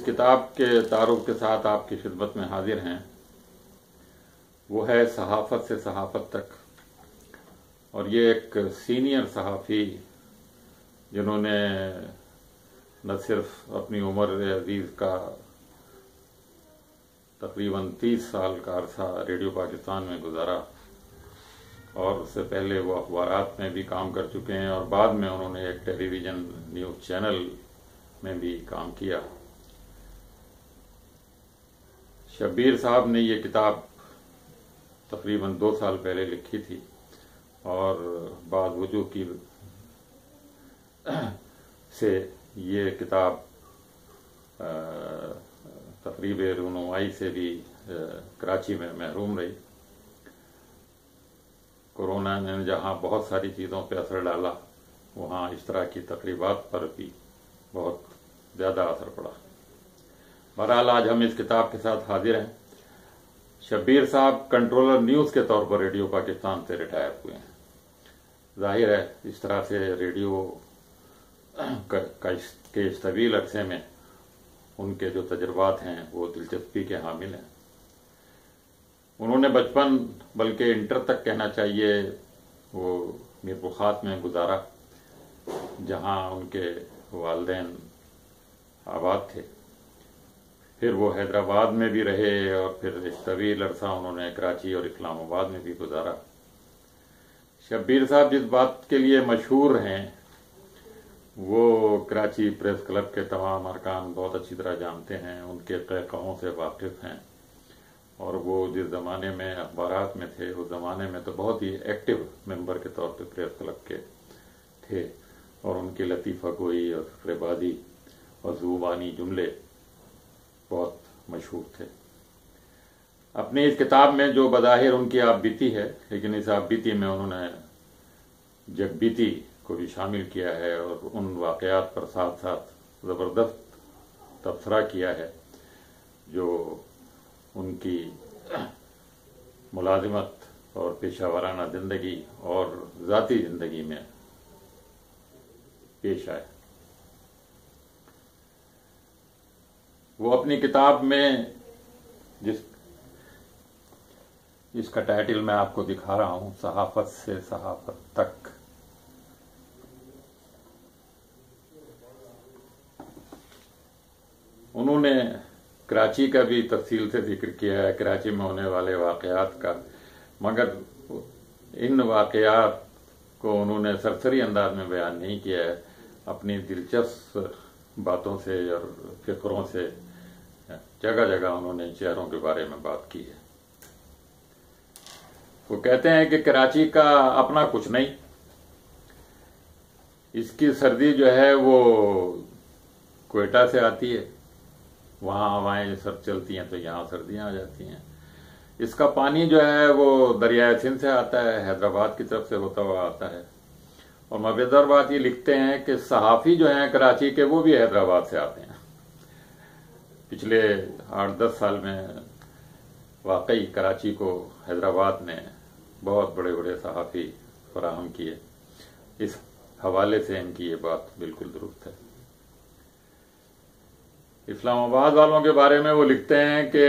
کتاب کے تعارف کے ساتھ آپ کی خدمت میں حاضر ہیں، وہ ہے صحافت سے صحافت تک، اور یہ ایک سینئر صحافی جنہوں نے نہ صرف اپنی عمر عزیز کا تقریباً 30 سال کا عرصہ ریڈیو پاکستان میں گزارا، اور اس سے پہلے وہ اخبارات میں بھی کام کر چکے ہیں، اور بعد میں انہوں نے ایک ٹیلی ویژن نیوز چینل میں بھی کام کیا۔ شبیر صاحب نے یہ کتاب تقریباً 2 سال پہلے لکھی تھی، اور بعض وجوہ کی سے یہ کتاب تقریب رونمائی سے بھی کراچی میں محروم رہی۔ کورونا نے جہاں بہت ساری چیزوں پہ اثر ڈالا، وہاں اس طرح کی تقریبات پر بھی بہت زیادہ اثر پڑا۔ بہرحال آج ہم اس کتاب کے ساتھ حاضر ہیں۔ شبیر صاحب کنٹرولر نیوز کے طور پر ریڈیو پاکستان سے ریٹائر ہوئے ہیں۔ ظاہر ہے اس طرح سے ریڈیو کے اس طویل عرصے میں ان کے جو تجربات ہیں وہ دلچسپی کے حامل ہیں۔ انہوں نے بچپن بلکہ انٹر تک کہنا چاہیے وہ میر بخات میں گزارا، جہاں ان کے والدین آباد تھے۔ پھر وہ حیدرآباد میں بھی رہے، اور پھر ایک طویل عرصہ انہوں نے کراچی اور اسلام آباد میں بھی گزارا۔ شبیر صاحب جس بات کے لیے مشہور ہیں وہ کراچی پریس کلب کے تمام ارکان بہت اچھی طرح جانتے ہیں، ان کے قہقہوں سے واقف ہیں، اور وہ جس زمانے میں اخبارات میں تھے اس زمانے میں تو بہت ہی ایکٹیو ممبر کے طور پہ پریس کلب کے تھے، اور ان کی لطیفہ گوئی اور فقرے بازی اور زبانی جملے بہت مشہور تھے۔ اپنی اس کتاب میں جو بظاہر ان کی آپ بیتی ہے، لیکن اس آپ بیتی میں انہوں نے جگ بیتی کو بھی شامل کیا ہے، اور ان واقعات پر ساتھ ساتھ زبردست تبصرہ کیا ہے جو ان کی ملازمت اور پیشہ ورانہ زندگی اور ذاتی زندگی میں پیش آئے۔ وہ اپنی کتاب میں جس کا ٹائٹل میں آپ کو دکھا رہا ہوں، صحافت سے صحافت تک، انہوں نے کراچی کا بھی تفصیل سے ذکر کیا ہے، کراچی میں ہونے والے واقعات کا، مگر ان واقعات کو انہوں نے سرسری انداز میں بیان نہیں کیا ہے، اپنی دلچسپ باتوں سے اور فکروں سے جگہ جگہ انہوں نے شہروں کے بارے میں بات کی ہے۔ وہ کہتے ہیں کہ کراچی کا اپنا کچھ نہیں، اس کی سردی جو ہے وہ کوئٹہ سے آتی ہے، وہاں ہوائیں سرد چلتی ہیں تو یہاں سردیاں آ جاتی ہیں۔ اس کا پانی جو ہے وہ دریائے سندھ سے آتا ہے، حیدرآباد کی طرف سے ہوتا ہوا آتا ہے، اور مزیدار بات یہ لکھتے ہیں کہ صحافی جو ہیں کراچی کے وہ بھی حیدرآباد سے آتے ہیں۔ پچھلے 8-10 سال میں واقعی کراچی کو حیدرآباد نے بہت بڑے بڑے صحافی فراہم کیے، اس حوالے سے ان کی یہ بات بالکل درست ہے۔ اسلام آباد والوں کے بارے میں وہ لکھتے ہیں کہ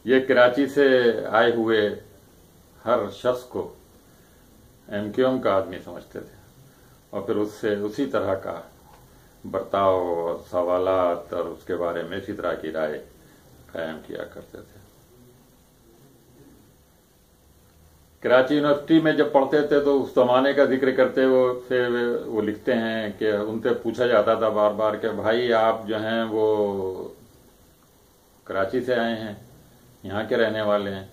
یہ کراچی سے آئے ہوئے ہر شخص کو ایم کیو ایم کا آدمی سمجھتے تھے، اور پھر اس سے اسی طرح کا برتاؤ اور سوالات اور اس کے بارے میں اسی طرح کی رائے قائم کیا کرتے تھے۔ کراچی یونیورسٹی میں جب پڑھتے تھے تو اس زمانے کا ذکر کرتے ہوئے وہ لکھتے ہیں کہ ان سے پوچھا جاتا تھا بار بار کہ بھائی آپ جو ہیں وہ کراچی سے آئے ہیں، یہاں کے رہنے والے ہیں،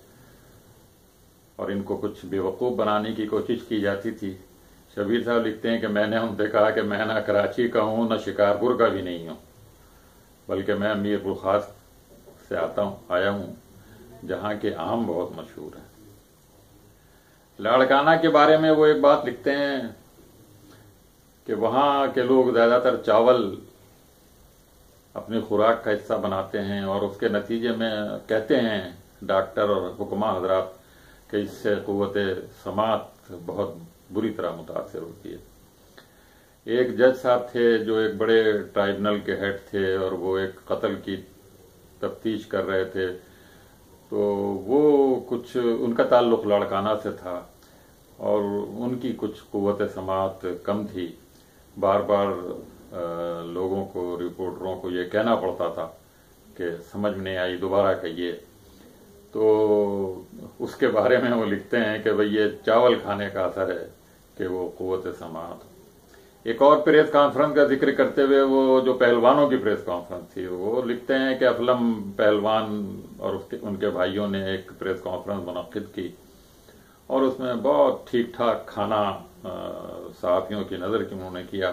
اور ان کو کچھ بیوقوف بنانے کی کوشش کی جاتی تھی۔ شبیر صاحب لکھتے ہیں کہ میں نے ان سے کہا کہ میں نہ کراچی کا ہوں نہ شکارپور کا بھی نہیں ہوں، بلکہ میں میر بخات سے آیا ہوں، جہاں کے آم بہت مشہور ہیں۔ لاڑکانہ کے بارے میں وہ ایک بات لکھتے ہیں کہ وہاں کے لوگ زیادہ تر چاول اپنی خوراک کا حصہ بناتے ہیں، اور اس کے نتیجے میں کہتے ہیں ڈاکٹر اور حکماء حضرات کہ اس سے قوت سماعت بہت بری طرح متاثر ہوتی ہے۔ ایک جج صاحب تھے جو ایک بڑے ٹرائبنل کے ہیڈ تھے اور وہ ایک قتل کی تفتیش کر رہے تھے، تو وہ کچھ ان کا تعلق لاڑکانہ سے تھا اور ان کی کچھ قوت سماعت کم تھی. بار بار لوگوں کو، رپورٹروں کو یہ کہنا پڑتا تھا کہ سمجھ میں نہیں آئی، دوبارہ کہیے. تو اس کے بارے میں وہ لکھتے ہیں کہ بھئی یہ چاول کھانے کا اثر ہے کہ وہ قوت سماعت. ایک اور پریس کانفرنس کا ذکر کرتے ہوئے، وہ جو پہلوانوں کی پریس کانفرنس تھی، وہ لکھتے ہیں کہ اسلم پہلوان اور ان کے بھائیوں نے ایک پریس کانفرنس منعقد کی اور اس میں بہت ٹھیک ٹھاک کھانا صحافیوں کی نظر کی انہوں نے کیا.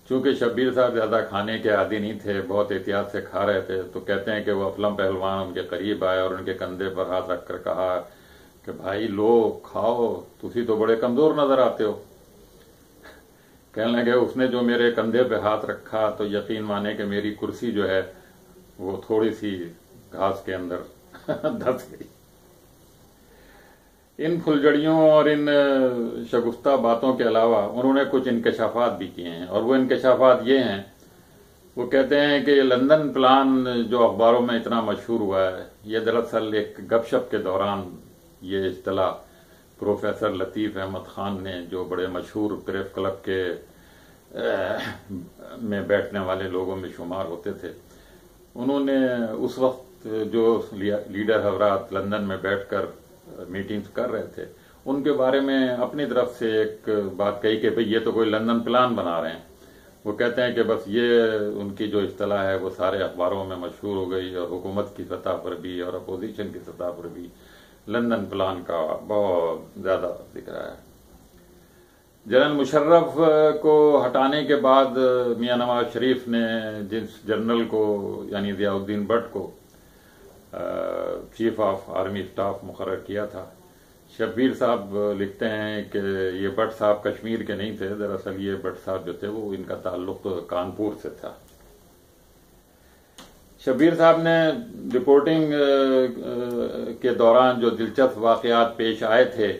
چونکہ شبیر صاحب زیادہ کھانے کے عادی نہیں تھے، بہت احتیاط سے کھا رہے تھے، تو کہتے ہیں کہ وہ اسلم پہلوان ان کے قریب آئے اور ان کے کندھے پر ہاتھ رکھ کر کہا کہ بھائی لو کھاؤ، تسی تو بڑے کمزور نظر آتے ہو. کہنے لگے اس نے جو میرے کندھے پہ ہاتھ رکھا تو یقین مانے کہ میری کرسی جو ہے وہ تھوڑی سی گھاس کے اندر دھس گئی. ان پھلجڑیوں اور ان شگفتہ باتوں کے علاوہ انہوں نے کچھ انکشافات بھی کیے ہیں، اور وہ انکشافات یہ ہیں، وہ کہتے ہیں کہ یہ لندن پلان جو اخباروں میں اتنا مشہور ہوا ہے، یہ دراصل ایک گپ شپ کے دوران یہ اصطلاح پروفیسر لطیف احمد خان نے، جو بڑے مشہور پریس کلب کے میں بیٹھنے والے لوگوں میں شمار ہوتے تھے، انہوں نے اس وقت جو لیڈر حضرات لندن میں بیٹھ کر میٹنگز کر رہے تھے، ان کے بارے میں اپنی طرف سے ایک بات کہی کہ بھئی یہ تو کوئی لندن پلان بنا رہے ہیں. وہ کہتے ہیں کہ بس یہ ان کی جو اصطلاح ہے وہ سارے اخباروں میں مشہور ہو گئی اور حکومت کی سطح پر بھی اور اپوزیشن کی سطح پر بھی لندن پلان کا بہت زیادہ ذکر ہے. جنرل مشرف کو ہٹانے کے بعد میاں نواز شریف نے جس جنرل کو یعنی ضیاء الدین بٹ کو چیف آف آرمی اسٹاف مقرر کیا تھا، شبیر صاحب لکھتے ہیں کہ یہ بٹ صاحب کشمیر کے نہیں تھے، دراصل یہ بٹ صاحب جو تھے وہ ان کا تعلق کانپور سے تھا. شبیر صاحب نے رپورٹنگ کے دوران جو دلچسپ واقعات پیش آئے تھے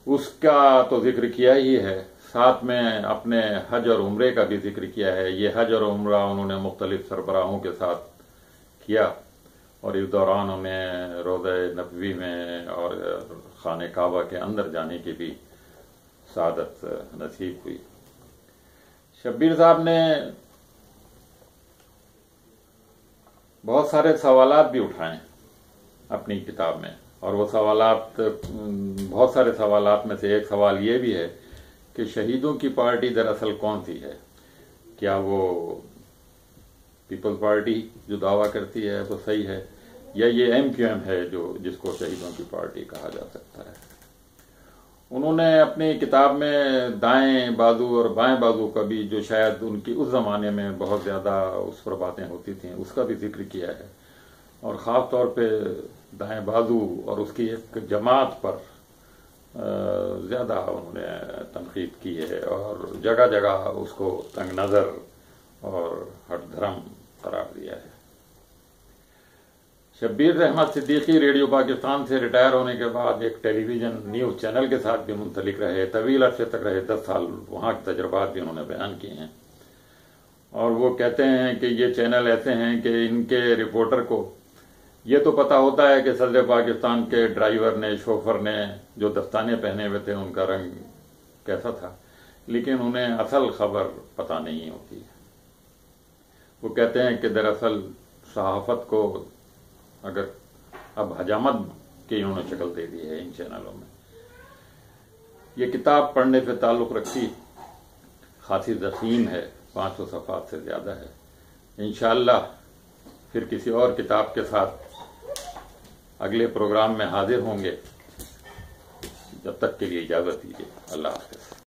اس کا تو ذکر کیا ہی ہے، ساتھ میں اپنے حج اور عمرے کا بھی ذکر کیا ہے. یہ حج اور عمرہ انہوں نے مختلف سربراہوں کے ساتھ کیا اور اس دوران انہیں روضہ نبوی میں اور خانہ کعبہ کے اندر جانے کی بھی سعادت نصیب ہوئی. شبیر صاحب نے بہت سارے سوالات بھی اٹھائے اپنی کتاب میں، اور وہ سوالات، بہت سارے سوالات میں سے ایک سوال یہ بھی ہے کہ شہیدوں کی پارٹی دراصل کون سی ہے؟ کیا وہ پیپلز پارٹی جو دعویٰ کرتی ہے وہ صحیح ہے، یا یہ ایم کیو ایم ہے جس کو شہیدوں کی پارٹی کہا جا سکتا ہے؟ انہوں نے اپنی کتاب میں دائیں بازو اور بائیں بازو کا بھی، جو شاید ان کی اس زمانے میں بہت زیادہ اس پر باتیں ہوتی تھیں، اس کا بھی ذکر کیا ہے، اور خاص طور پہ دائیں بازو اور اس کی ایک جماعت پر زیادہ انہوں نے تنقید کی ہے اور جگہ جگہ اس کو تنگ نظر اور ہٹ دھرم قرار دیا ہے. شبیر احمد صدیقی ریڈیو پاکستان سے ریٹائر ہونے کے بعد ایک ٹیلی ویژن نیوز چینل کے ساتھ بھی منسلک رہے، طویل عرصے تک رہے، 10 سال وہاں کے تجربات بھی انہوں نے بیان کیے ہیں. اور وہ کہتے ہیں کہ یہ چینل ایسے ہیں کہ ان کے رپورٹر کو یہ تو پتا ہوتا ہے کہ صدر پاکستان کے ڈرائیور نے، شوفر نے جو دستانے پہنے ہوئے تھے ان کا رنگ کیسا تھا، لیکن انہیں اصل خبر پتا نہیں ہوتی. وہ کہتے ہیں کہ دراصل صحافت کو اگر اب حجامت کی انہوں نے شکل دے دی ہے ان چینلوں میں. یہ کتاب پڑھنے سے تعلق رکھتی، خاصی ضخیم ہے، 500 صفحات سے زیادہ ہے. انشاءاللہ پھر کسی اور کتاب کے ساتھ اگلے پروگرام میں حاضر ہوں گے. جب تک کے لیے اجازت دیجیے. اللہ حافظ.